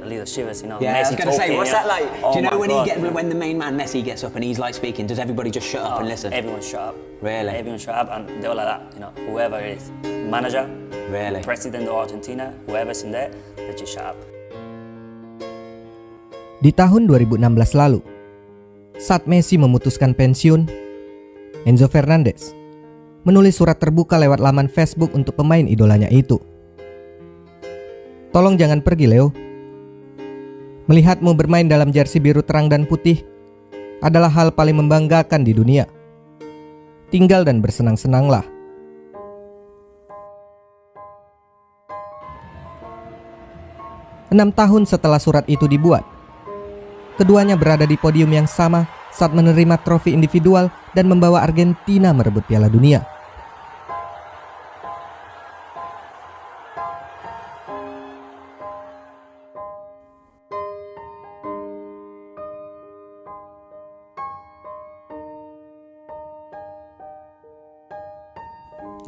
a little shivers, you know. Yeah, Messi I was going to say, what's that like? Oh, do you know God, when the main man Messi gets up and he's like speaking? Does everybody just shut up and listen? Everyone shut up. Really? Everyone shut up, and they were like that. You know, whoever it is, manager, really, president of Argentina, whoever's in there, they just shut up. Di tahun 2016 lalu, saat Messi memutuskan pensiun, Enzo Fernandez menulis surat terbuka lewat laman Facebook untuk pemain idolanya itu. "Tolong jangan pergi, Leo. Melihatmu bermain dalam jersey biru terang dan putih adalah hal paling membanggakan di dunia. Tinggal dan bersenang-senanglah." Enam tahun setelah surat itu dibuat, keduanya berada di podium yang sama saat menerima trofi individual dan membawa Argentina merebut Piala Dunia.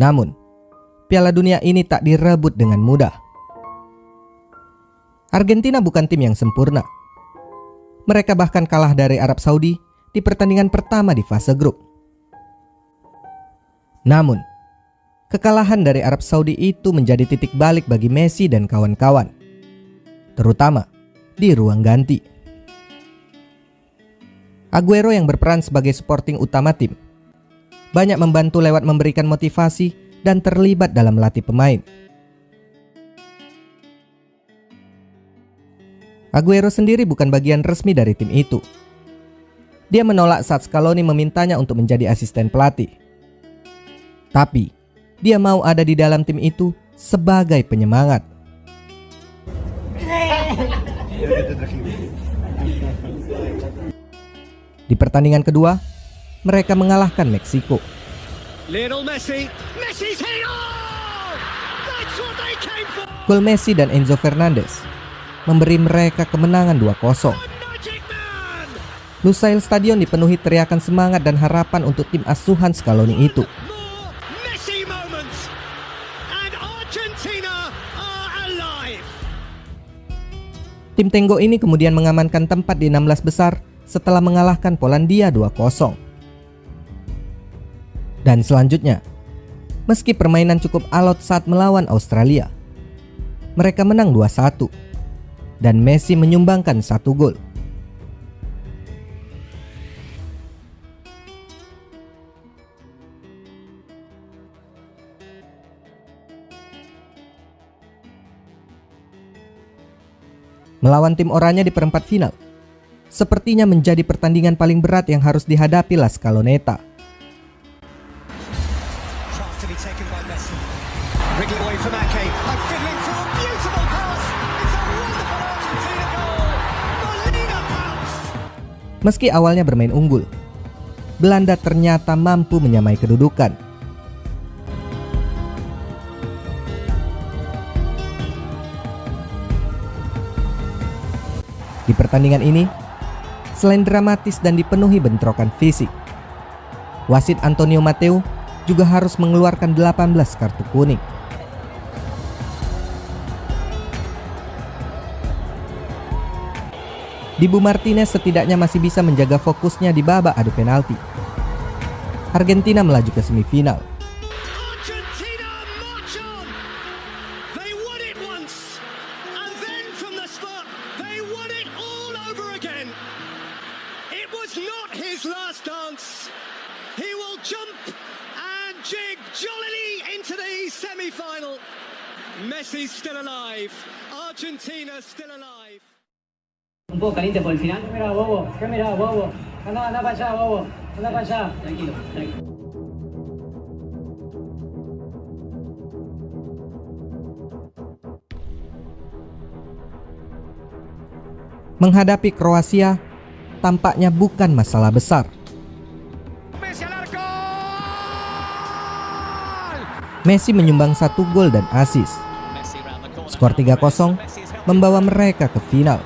Namun, Piala Dunia ini tak direbut dengan mudah. Argentina bukan tim yang sempurna. Mereka bahkan kalah dari Arab Saudi di pertandingan pertama di fase grup. Namun, kekalahan dari Arab Saudi itu menjadi titik balik bagi Messi dan kawan-kawan, terutama di ruang ganti. Aguero yang berperan sebagai supporting utama tim, banyak membantu lewat memberikan motivasi dan terlibat dalam melatih pemain. Aguero sendiri bukan bagian resmi dari tim itu. Dia menolak saat Scaloni memintanya untuk menjadi asisten pelatih. Tapi, dia mau ada di dalam tim itu sebagai penyemangat. Di pertandingan kedua, mereka mengalahkan Meksiko. Lionel Messi, Messi's heading on! That's what they came for! Gol Messi dan Enzo Fernandez memberi mereka kemenangan 2-0. Lusail Stadion dipenuhi teriakan semangat dan harapan untuk tim asuhan Scaloni itu. Messi moments and Argentina are alive. Tim Tenggo ini kemudian mengamankan tempat di 16 besar setelah mengalahkan Polandia 2-0. Dan selanjutnya, meski permainan cukup alot saat melawan Australia, mereka menang 2-1 dan Messi menyumbangkan 1 gol. Melawan tim oranye di perempat final sepertinya menjadi pertandingan paling berat yang harus dihadapi La Scaloneta. Meski awalnya bermain unggul, Belanda ternyata mampu menyamai kedudukan. Di pertandingan ini, selain dramatis dan dipenuhi bentrokan fisik, wasit Antonio Matteo juga harus mengeluarkan 18 kartu kuning. Dibu Martinez setidaknya masih bisa menjaga fokusnya di babak adu penalti. Argentina melaju ke semifinal. Messi still alive. Argentina still alive. Un poco caliente por el final. ¿Qué mirá, bobo? ¿Qué mirá, bobo? Anda para allá, bobo. Anda para allá. Tranquilo, tranquilo. Menghadapi Kroasia tampaknya bukan masalah besar. Messi menyumbang 1 gol dan assist. Skor 3-0 membawa mereka ke final.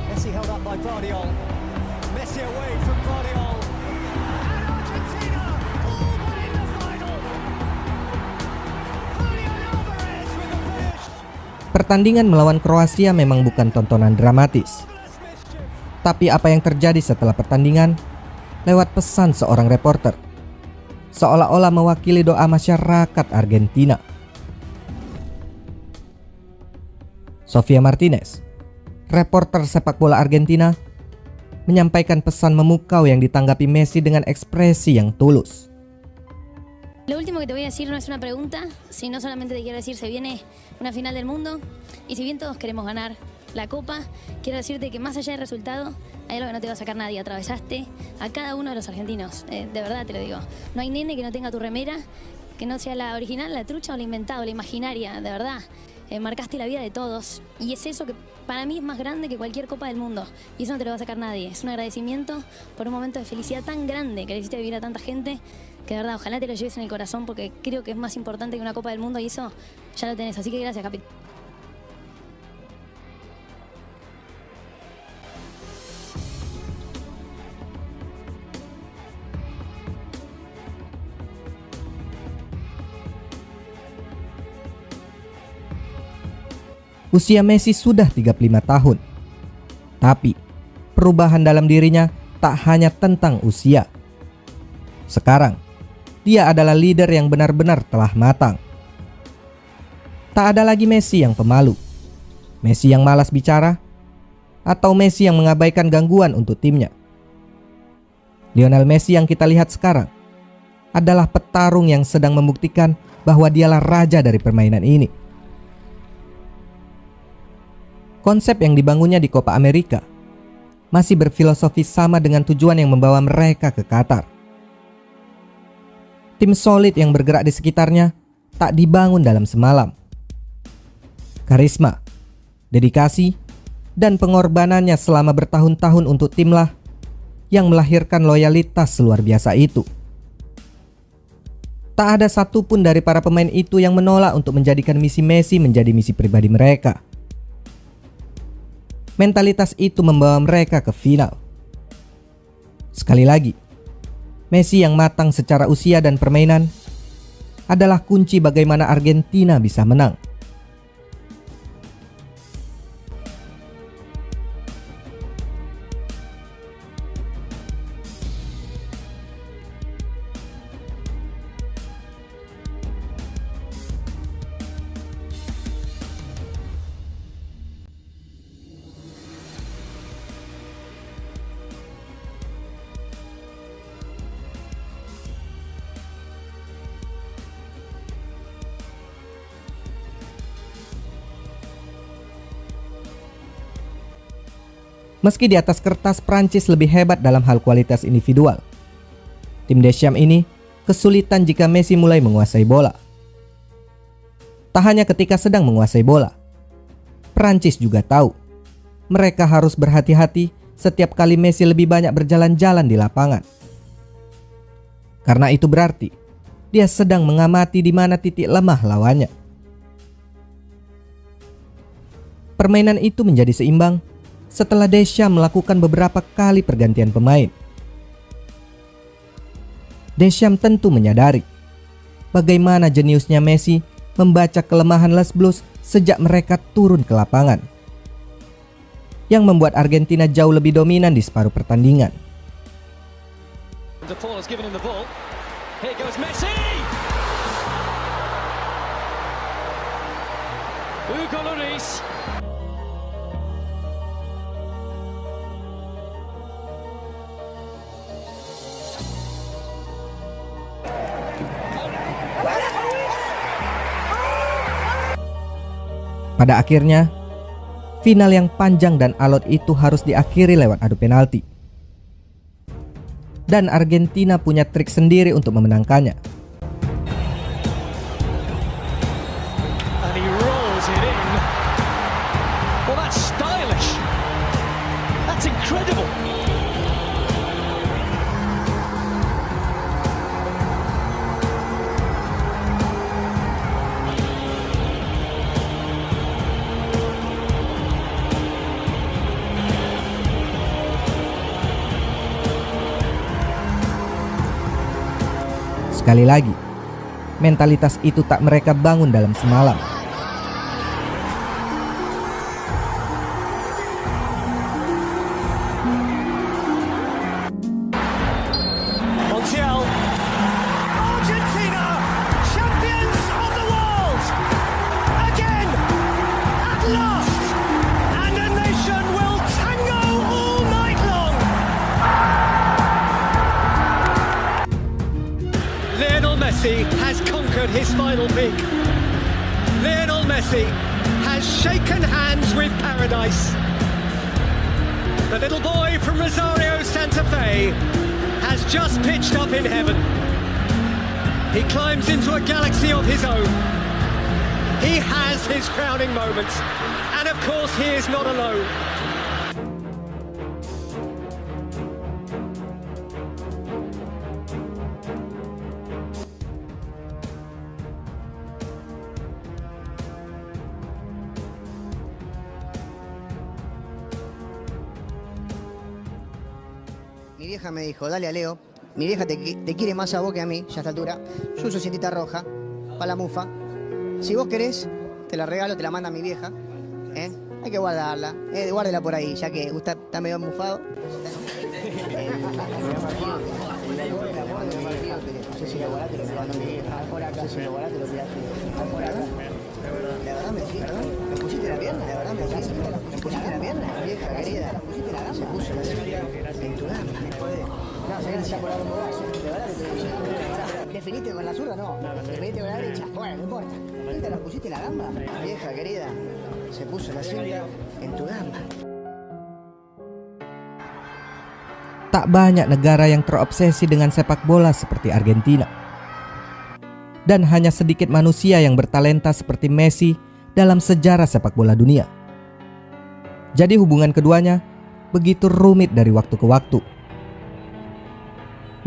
Messi held up by Guardiola. Messi away from Guardiola. And Argentina all but in the final. Pertandingan melawan Kroasia memang bukan tontonan dramatis. Tapi apa yang terjadi setelah pertandingan lewat pesan seorang reporter, seolah-olah mewakili doa masyarakat Argentina. Sofia Martinez, reporter sepak bola Argentina, menyampaikan pesan memukau yang ditanggapi Messi dengan ekspresi yang tulus. Lo último que te voy a decir no es una pregunta, sino solamente te quiero decir, se viene una final del mundo y si bien todos queremos ganar la copa, quiero decirte que más allá del resultado, hay algo que no te va a sacar nadie. Atravesaste a cada uno de los argentinos, de verdad te lo digo. No hay nene que no tenga tu remera, que no sea la original, la trucha o la inventada o la imaginaria, de verdad. Marcaste la vida de todos y es eso que para mí es más grande que cualquier copa del mundo y eso no te lo va a sacar nadie. Es un agradecimiento por un momento de felicidad tan grande que le hiciste vivir a tanta gente que de verdad ojalá te lo lleves en el corazón porque creo que es más importante que una copa del mundo y eso ya lo tenés, así que gracias, capitán. Usia Messi sudah 35 tahun. Tapi, perubahan dalam dirinya tak hanya tentang usia. Sekarang, dia adalah leader yang benar-benar telah matang. Tak ada lagi Messi yang pemalu, Messi yang malas bicara, atau Messi yang mengabaikan gangguan untuk timnya. Lionel Messi yang kita lihat sekarang adalah petarung yang sedang membuktikan bahwa dialah raja dari permainan ini. Konsep yang dibangunnya di Copa America masih berfilosofi sama dengan tujuan yang membawa mereka ke Qatar. Tim solid yang bergerak di sekitarnya tak dibangun dalam semalam. Karisma, dedikasi, dan pengorbanannya selama bertahun-tahun untuk timlah yang melahirkan loyalitas luar biasa itu. Tak ada satupun dari para pemain itu yang menolak untuk menjadikan misi Messi menjadi misi pribadi mereka. Mentalitas itu membawa mereka ke final. Sekali lagi, Messi yang matang secara usia dan permainan adalah kunci bagaimana Argentina bisa menang. Meski di atas kertas Prancis lebih hebat dalam hal kualitas individual, tim Deschamps ini kesulitan jika Messi mulai menguasai bola. Tak hanya ketika sedang menguasai bola, Prancis juga tahu mereka harus berhati-hati setiap kali Messi lebih banyak berjalan-jalan di lapangan. Karena itu berarti dia sedang mengamati di mana titik lemah lawannya. Permainan itu menjadi seimbang setelah Deschamps melakukan beberapa kali pergantian pemain. Deschamps tentu menyadari bagaimana jeniusnya Messi membaca kelemahan Les Blues sejak mereka turun ke lapangan, yang membuat Argentina jauh lebih dominan di separuh pertandingan. Pada akhirnya, final yang panjang dan alot itu harus diakhiri lewat adu penalti. Dan Argentina punya trik sendiri untuk memenangkannya. And he rolls it in. Well, that's stylish. That's incredible. Sekali lagi, mentalitas itu tak mereka bangun dalam semalam. Montiel. Argentina, champions of the world. Again, at last. And the nation will tango all night long. Lionel Messi has conquered his final peak. Lionel Messi has shaken hands with paradise. The little boy from Rosario, Santa Fe has just pitched up in heaven. He climbs into a galaxy of his own. He has his crowning moment. And of course he is not alone. Mi vieja me dijo, dale a Leo, mi vieja te quiere más a vos que a mí, ya a esta altura. Yo uso cinta roja, para la mufa. Si vos querés, te la regalo, te la manda mi vieja. Hay que guardarla, guárdela por ahí, ya que usted está medio mufado. No sé si lo guardaste, lo mando mi vieja. Por acá, no sé si lo guardaste, lo tiraste. Por acá. La verdad me decís, ¿no? ¿Me pusiste la pierna? La verdad me decís, ¿me pusiste la pierna? Vieja querida, ¿me pusiste la gamba? Se puso la en tu gamba. No, se está por algún lugar. De verdad que te ¿definiste con la zurda? No. ¿Definiste con la derecha? Bueno, no importa. ¿Nunca nos pusiste la gamba? Vieja querida, se puso la cinta en tu gamba. Tak banyak negara yang terobsesi dengan sepak bola seperti Argentina. Dan hanya sedikit manusia yang bertalenta seperti Messi dalam sejarah sepak bola dunia. Jadi hubungan keduanya begitu rumit dari waktu ke waktu.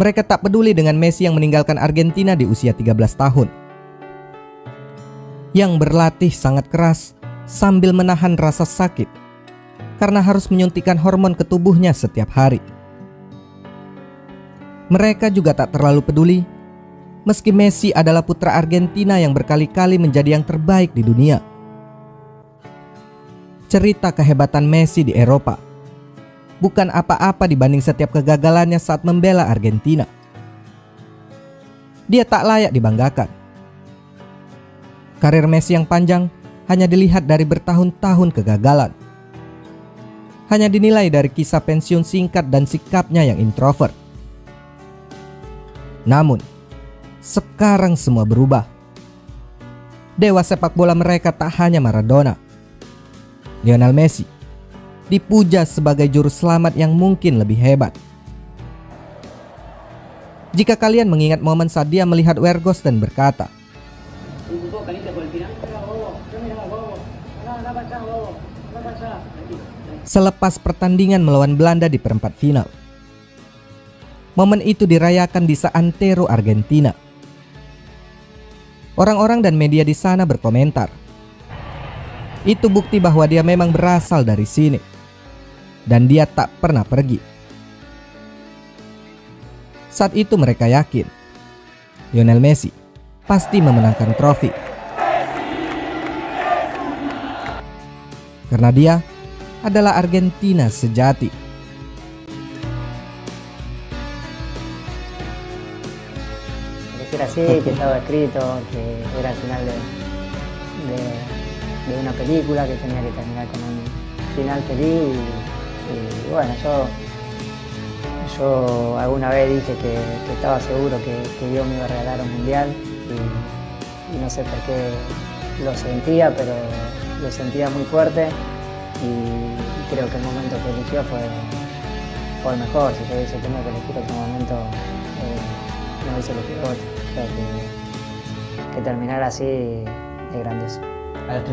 Mereka tak peduli dengan Messi yang meninggalkan Argentina di usia 13 tahun. Yang berlatih sangat keras sambil menahan rasa sakit karena harus menyuntikkan hormon ke tubuhnya setiap hari. Mereka juga tak terlalu peduli meski Messi adalah putra Argentina yang berkali-kali menjadi yang terbaik di dunia. Cerita kehebatan Messi di Eropa bukan apa-apa dibanding setiap kegagalannya saat membela Argentina. Dia tak layak dibanggakan. Karir Messi yang panjang hanya dilihat dari bertahun-tahun kegagalan. Hanya dinilai dari kisah pensiun singkat dan sikapnya yang introvert. Namun, sekarang semua berubah. Dewa sepak bola mereka tak hanya Maradona. Lionel Messi dipuja sebagai juru selamat yang mungkin lebih hebat. Jika kalian mengingat momen saat dia melihat Weghorst dan berkata, selepas pertandingan melawan Belanda di perempat final. Momen itu dirayakan di Santero, Argentina. Orang-orang dan media di sana berkomentar, itu bukti bahwa dia memang berasal dari sini dan dia tak pernah pergi. Saat itu mereka yakin Lionel Messi pasti memenangkan trofi karena dia adalah Argentina sejati. Decir así, que estaba escrito, que era el final de una película, que tenía que terminar con un final feliz y bueno, yo alguna vez dije que estaba seguro que Dios me iba a regalar un mundial y no sé por qué lo sentía, pero lo sentía muy fuerte. Y creo que el momento que eligió fue el mejor. Si yo hubiese tenido que elegir otro momento, no hubiese elegido otro. Creo que terminar así es grandioso. A los